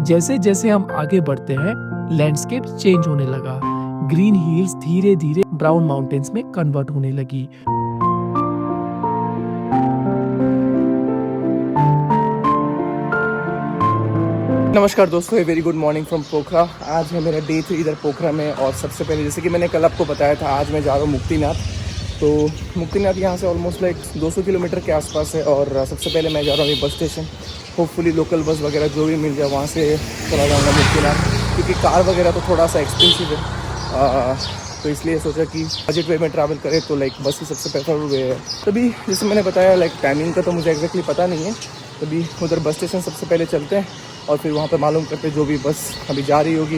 जैसे जैसे हम आगे बढ़ते हैं, लैंडस्केप चेंज होने लगा। ग्रीन हिल्स धीरे धीरे ब्राउन माउंटेन्स में कन्वर्ट होने लगी। नमस्कार दोस्तों, वेरी गुड मॉर्निंग फ्रॉम पोखरा। आज है मेरा डे 3 इधर पोखरा में। और सबसे पहले जैसे कि मैंने कल आपको बताया था, आज मैं जा रहा हूँ मुक्तिनाथ। तो मुक्तिनाथ यहाँ से ऑलमोस्ट लाइक 200 किलोमीटर के आसपास है। और सबसे पहले मैं जा रहा हूँ ये bus station. Hopefully local bus वगैरह जो भी मिल जाए वहाँ से चला जाऊँगा मुक्तिनाथ, क्योंकि कार वगैरह तो थोड़ा सा एक्सपेंसिव है। तो इसलिए सोचा कि बजट वे में ट्रैवल करें तो लाइक बस ही सबसे प्रेफरेबल वे है। तभी जैसे मैंने बताया, लाइक टाइमिंग का तो मुझे एग्जैक्टली पता नहीं है। तभी उधर बस स्टेशन सबसे पहले चलते हैं और फिर वहाँ पे मालूम करते जो भी बस अभी जा रही होगी,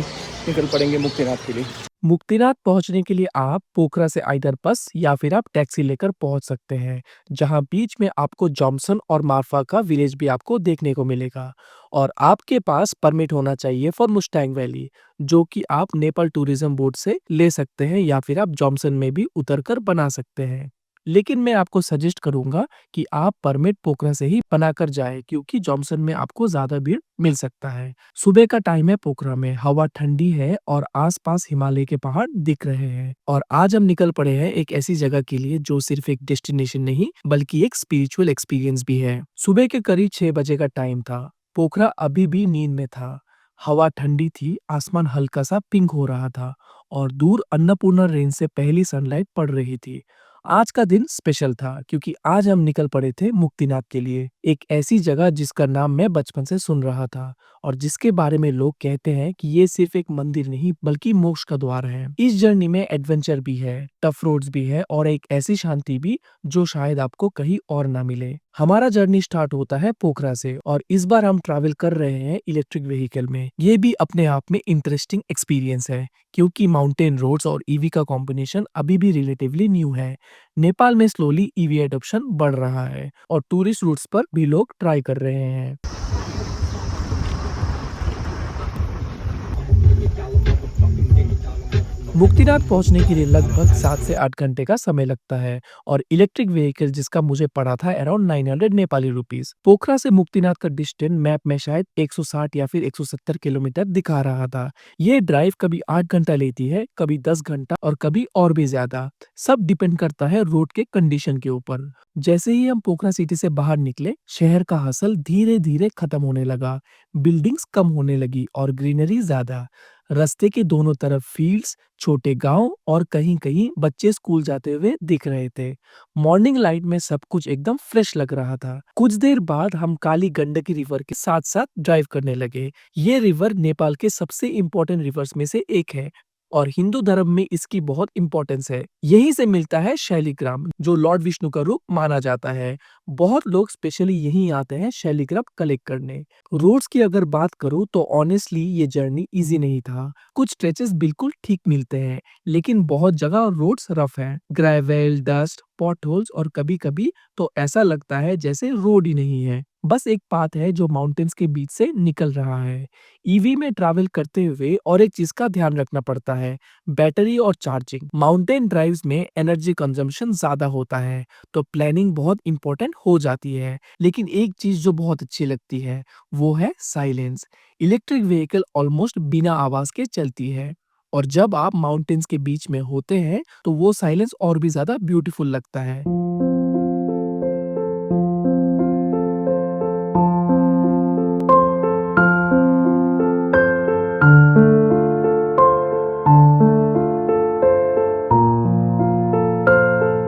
निकल पड़ेंगे मुक्तिनाथ के लिए। मुक्तिनाथ पहुंचने के लिए आप पोखरा से आइदर बस या फिर आप टैक्सी लेकर पहुंच सकते हैं, जहां बीच में आपको जॉनसन और मार्फा का विलेज भी आपको देखने को मिलेगा। और आपके पास परमिट होना चाहिए फॉर मुस्टैंग वैली, जो कि आप नेपाल टूरिज्म बोर्ड से ले सकते हैं या फिर आप जॉनसन में भी उतरकर बना सकते हैं। लेकिन मैं आपको सजेस्ट करूंगा कि आप परमिट पोखरा से ही बनाकर जाएं, क्योंकि जॉनसन में आपको ज्यादा भीड़ मिल सकता है। सुबह का टाइम है पोखरा में, हवा ठंडी है और आसपास हिमालय के पहाड़ दिख रहे हैं। और आज हम निकल पड़े हैं एक ऐसी जगह के लिए जो सिर्फ एक डेस्टिनेशन नहीं बल्कि एक स्पिरिचुअल एक्सपीरियंस भी है। सुबह के करीब 6 बजे का टाइम था। पोखरा अभी भी नींद में था। हवा ठंडी थी, आसमान हल्का सा पिंक हो रहा था और दूर अन्नपूर्णा रेंज से पहली सनलाइट पड़ रही थी। आज का दिन स्पेशल था क्योंकि आज हम निकल पड़े थे मुक्तिनाथ के लिए, एक ऐसी जगह जिसका नाम मैं बचपन से सुन रहा था और जिसके बारे में लोग कहते हैं कि ये सिर्फ एक मंदिर नहीं बल्कि मोक्ष का द्वार है। इस जर्नी में एडवेंचर भी है, टफ रोड्स भी है और एक ऐसी शांति भी जो शायद आपको कहीं और ना मिले। हमारा जर्नी स्टार्ट होता है पोखरा से और इस बार हम ट्रैवल कर रहे हैं इलेक्ट्रिक व्हीकल में। ये भी अपने आप में इंटरेस्टिंग एक्सपीरियंस है, क्योंकि माउंटेन रोड्स और ईवी का कॉम्बिनेशन अभी भी रिलेटिवली न्यू है। नेपाल में स्लोली ईवी एडॉप्शन बढ़ रहा है और टूरिस्ट रूट्स पर भी लोग ट्राई कर रहे हैं। मुक्तिनाथ पहुंचने के लिए लगभग 7 से 8 घंटे का समय लगता है और इलेक्ट्रिक व्हीकल जिसका मुझे पड़ा था अराउंड 900 नेपाली रुपीस। पोखरा से मुक्तिनाथ का डिस्टेंस मैप में शायद 160 या फिर 170 किलोमीटर दिखा रहा था। ये ड्राइव कभी 8 घंटा लेती है, कभी 10 घंटा और कभी और भी ज्यादा। सब डिपेंड करता है रोड के कंडीशन के ऊपर। जैसे ही हम पोखरा सिटी से बाहर निकले, शहर का हसल धीरे धीरे खत्म होने लगा। बिल्डिंग्स कम होने लगी और ग्रीनरी ज्यादा। रास्ते के दोनों तरफ फील्ड्स, छोटे गांव और कहीं-कहीं बच्चे स्कूल जाते हुए दिख रहे थे। मॉर्निंग लाइट में सब कुछ एकदम फ्रेश लग रहा था। कुछ देर बाद हम काली गंडकी रिवर के साथ-साथ ड्राइव करने लगे। ये रिवर नेपाल के सबसे इम्पोर्टेंट रिवर्स में से एक है और हिंदू धर्म में इसकी बहुत इम्पोर्टेंस है। यहीं से मिलता है शैलिग्राम, जो लॉर्ड विष्णु का रूप माना जाता है। बहुत लोग स्पेशली यहीं आते हैं शैलिग्राम कलेक्ट करने। रोड्स की अगर बात करूँ तो ऑनेस्टली ये जर्नी इजी नहीं था। कुछ स्ट्रेचेस बिल्कुल ठीक मिलते हैं, लेकिन बहुत जगह रोड्स रफ हैं। ग्रेवल, डस्ट, पॉटहोल्स और कभी-कभी तो ऐसा लगता है जैसे रोड ही नहीं है, बस एक पाथ है जो माउंटेन्स के बीच से निकल रहा है। ईवी में ट्रैवल करते हुए और एक चीज का ध्यान रखना पड़ता है, बैटरी और चार्जिंग। माउंटेन ड्राइव्स में एनर्जी कंजम्पशन ज्यादा होता है, तो प्लानिंग बहुत इंपॉर्टेंट हो जाती है। लेकिन एक चीज जो बहुत अच्छी लगती है वो है साइलेंस। इलेक्ट्रिक व्हीकल ऑलमोस्ट बिना आवाज के चलती है और जब आप माउंटेन्स के बीच में होते हैं तो वो साइलेंस और भी ज्यादा ब्यूटीफुल लगता है।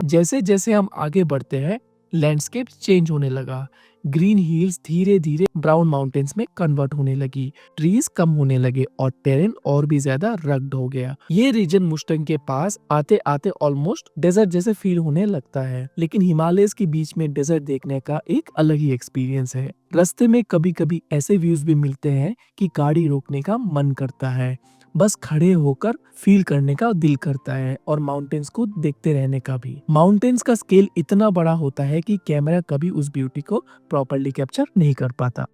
जैसे जैसे हम आगे बढ़ते हैं, लैंडस्केप चेंज होने लगा। ग्रीन हिल्स धीरे धीरे ब्राउन माउंटेन्स में कन्वर्ट होने लगी। ट्रीज कम होने लगे और टेरेन और भी ज्यादा रग्ड हो गया। ये रीजन मुस्टंग के पास आते आते ऑलमोस्ट डेजर्ट जैसे फील होने लगता है, लेकिन हिमालयस के बीच में डेजर्ट देखने का एक अलग ही एक्सपीरियंस है। रास्ते में कभी कभी ऐसे व्यूज भी मिलते हैं कि गाड़ी रोकने का मन करता है, बस खड़े होकर फील करने का दिल करता है और माउंटेन्स को देखते रहने का भी। माउंटेन्स का स्केल इतना बड़ा होता है कि कैमरा कभी उस ब्यूटी को प्रॉपर्ली कैप्चर नहीं कर पाता।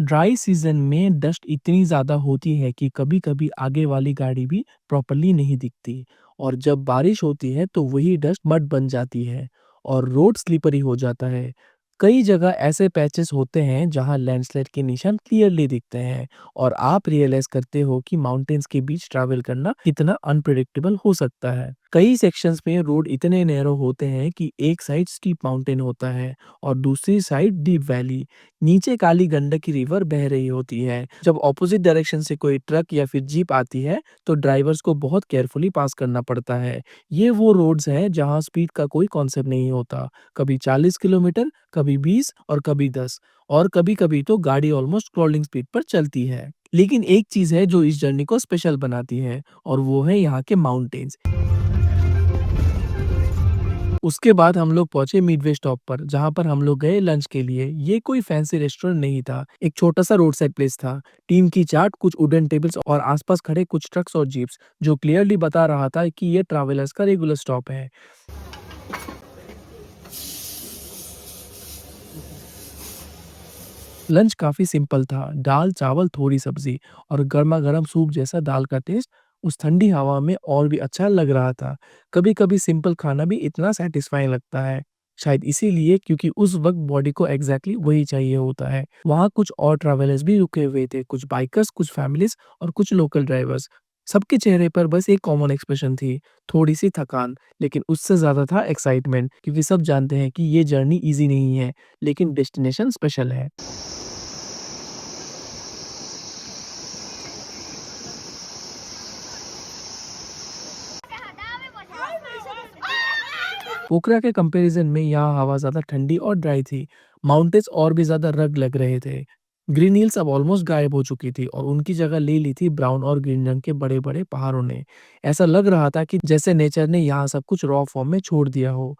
ड्राई सीजन में डस्ट इतनी ज़्यादा होती है कि कभी-कभी आगे वाली गाड़ी भी प्रॉपर्ली नहीं दिखती और जब बारिश होती है तो वही डस्ट मड बन जाती है और रोड स्लिपरी हो जाता है। कई जगह ऐसे पैचेस होते हैं जहां लैंडस्लाइड के निशान क्लियरली दिखते हैं और आप रियलाइज करते हो कि माउंटेन्स के बीच ट्रैवल करना कितना अनप्रेडिक्टेबल हो सकता है। कई सेक्शंस में रोड इतने नैरो होते हैं कि एक साइड स्टीप माउंटेन होता है और दूसरी साइड डीप वैली। नीचे काली गंडकी रिवर बह रही होती है। जब ऑपोजिट डायरेक्शन से कोई ट्रक या फिर जीप आती है तो ड्राइवर्स को बहुत केयरफुली पास करना पड़ता है। ये वो रोड्स हैं जहां स्पीड का कोई कॉन्सेप्ट नहीं होता। कभी 40 किलोमीटर, कभी 20 और कभी 10 और कभी-कभी तो गाड़ी ऑलमोस्ट क्रॉलिंग स्पीड पर चलती है। लेकिन एक चीज है जो इस जर्नी को स्पेशल बनाती है और वो है यहाँ के माउंटेन्स। उसके बाद हम लोग पहुंचे मिडवे स्टॉप पर जहां पर हम लोग गए लंच के लिए। ये कोई फैंसी रेस्टोरेंट नहीं था, एक छोटा सा रोड साइड प्लेस था। टीम की चाट, कुछ वुडन टेबल्स और आसपास खड़े कुछ ट्रक्स और जीप्स जो क्लियरली बता रहा था कि ये ट्रैवलर्स का रेगुलर स्टॉप है। लंच काफ़ी सिंपल था, दाल, चावल, थोड़ी सब्ज़ी और गरमा-गरम सूप जैसा दाल का टेस्ट उस ठंडी हवा में और भी अच्छा लग रहा था। कभी-कभी सिंपल खाना भी इतना सैटिस्फाइंग लगता है, शायद इसीलिए क्योंकि उस वक़्त बॉडी को एग्ज़ैक्टली वही चाहिए होता है। वहाँ कुछ और ट्रैवलर्स भी रुके हुए थे, कुछ बाइकर्स, कुछ फैमिलीज़ और कुछ लोकल ड्राइवर्स। सबके चेहरे पर बस एक कॉमन एक्सप्रेशन थी, थोड़ी-सी थकान, लेकिन उससे ज़्यादा था एक्साइटमेंट क्योंकि सब जानते हैं कि ये जर्नी ईज़ी नहीं है, लेकिन डेस्टिनेशन स्पेशल है। पोखरा के कंपैरिजन में यहाँ हवा ज़्यादा ठंडी और ड्राई थी। माउंटेन्स और भी ज़्यादा रग लग रहे थे। ग्रीन हिल्स अब ऑलमोस्ट गायब हो चुकी थी और उनकी जगह ले ली थी ब्राउन और ग्रीन रंग के बड़े-बड़े पहाड़ों ने। ऐसा लग रहा था कि जैसे नेचर ने यहाँ सब कुछ रॉ फॉर्म में छोड़ दिया हो।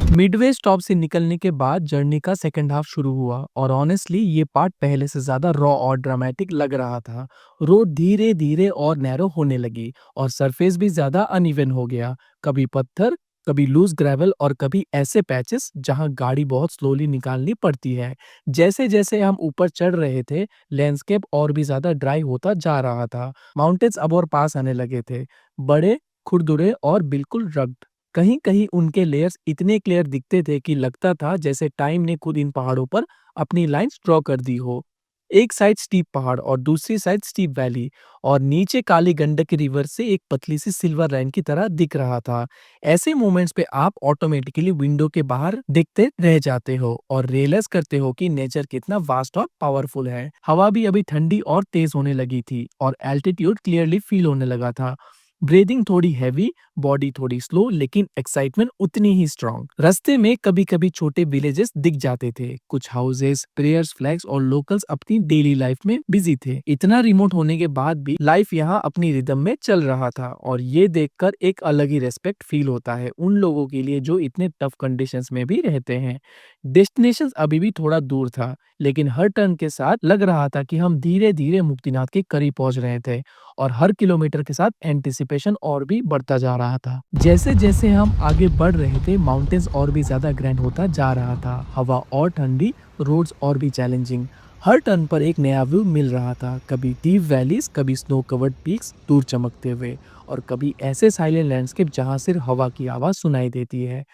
मिडवे स्टॉप से निकलने के बाद जर्नी का सेकंड हाफ शुरू हुआ और ऑनेस्टली ये पार्ट पहले से ज्यादा रॉ और ड्रामेटिक लग रहा था। रोड धीरे धीरे और नैरो होने लगी और सरफेस भी ज्यादा अनइवन हो गया। कभी पत्थर, कभी लूज ग्रेवल और कभी ऐसे पैचेस जहां गाड़ी बहुत स्लोली निकालनी पड़ती है। जैसे जैसे हम ऊपर चढ़ रहे थे लैंडस्केप और भी ज्यादा ड्राई होता जा रहा था। माउंटेन्स अब और पास आने लगे थे, बड़े, खुरदुरे और बिल्कुल रग्ड। कहीं-कहीं उनके लेयर्स इतने क्लियर दिखते थे कि लगता था जैसे टाइम ने खुद इन पहाड़ों पर अपनी लाइंस ड्रॉ कर दी हो। एक साइड स्टीप पहाड़ और दूसरी साइड स्टीप वैली और नीचे काली गंडक रिवर से एक पतली सी सिल्वर लाइन की तरह दिख रहा था। ऐसे मोमेंट्स पे आप ऑटोमेटिकली विंडो के बाहर देखते रह जाते हो और रियलाइज करते हो कि नेचर कितना वास्ट और पावरफुल है। हवा भी अभी ठंडी और तेज होने लगी थी और एल्टीट्यूड क्लियरली फील होने लगा था। ब्रीदिंग थोड़ी हैवी, बॉडी थोड़ी स्लो, लेकिन एक्साइटमेंट उतनी ही स्ट्रांग। रास्ते में कभी-कभी छोटे विलेजेस दिख जाते थे, कुछ हाउसेस, प्रेयर्स फ्लैग्स और लोकल्स अपनी डेली लाइफ में बिजी थे। इतना रिमोट होने के बाद भी लाइफ यहाँ अपनी रिदम में चल रहा था और ये देखकर एक अलग ही रेस्पेक्ट फील होता है उन लोगों के लिए जो इतने टफ कंडीशंस में भी रहते हैं। डेस्टिनेशन अभी भी थोड़ा दूर था, लेकिन हर टर्न के साथ लग रहा था कि हम धीरे-धीरे मुक्तिनाथ के करीब पहुंच रहे थे और हर किलोमीटर के साथ एंटिसिपेशन और भी बढ़ता जा रहा था। जैसे-जैसे हम आगे बढ़ रहे थे, माउंटेन्स और भी ज्यादा ग्रैंड होता जा रहा था। हवा और ठंडी, रोड्स और भी चैलेंजिंग। हर टर्न पर एक नया व्यू मिल रहा था, कभी डीप वैलीज, कभी स्नो कवर्ड पीक्स दूर चमकते हुए और कभी ऐसे साइलेंट लैंडस्केप जहां सिर्फ हवा की आवाज सुनाई देती है।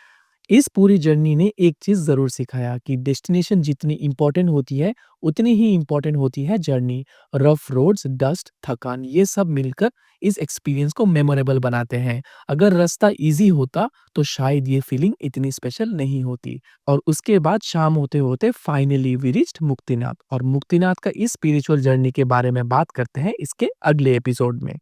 इस पूरी जर्नी ने एक चीज जरूर सिखाया कि डेस्टिनेशन जितनी इंपॉर्टेंट होती है उतनी ही इंपॉर्टेंट होती है जर्नी। रफ रोड्स, डस्ट, थकान, ये सब मिलकर इस एक्सपीरियंस को मेमोरेबल बनाते हैं। अगर रास्ता इजी होता तो शायद ये फीलिंग इतनी स्पेशल नहीं होती। और उसके बाद शाम होते होते फाइनली वी रिच्ड मुक्तिनाथ और मुक्तिनाथ का इस स्पिरिचुअल जर्नी के बारे में बात करते हैं इसके अगले एपिसोड में।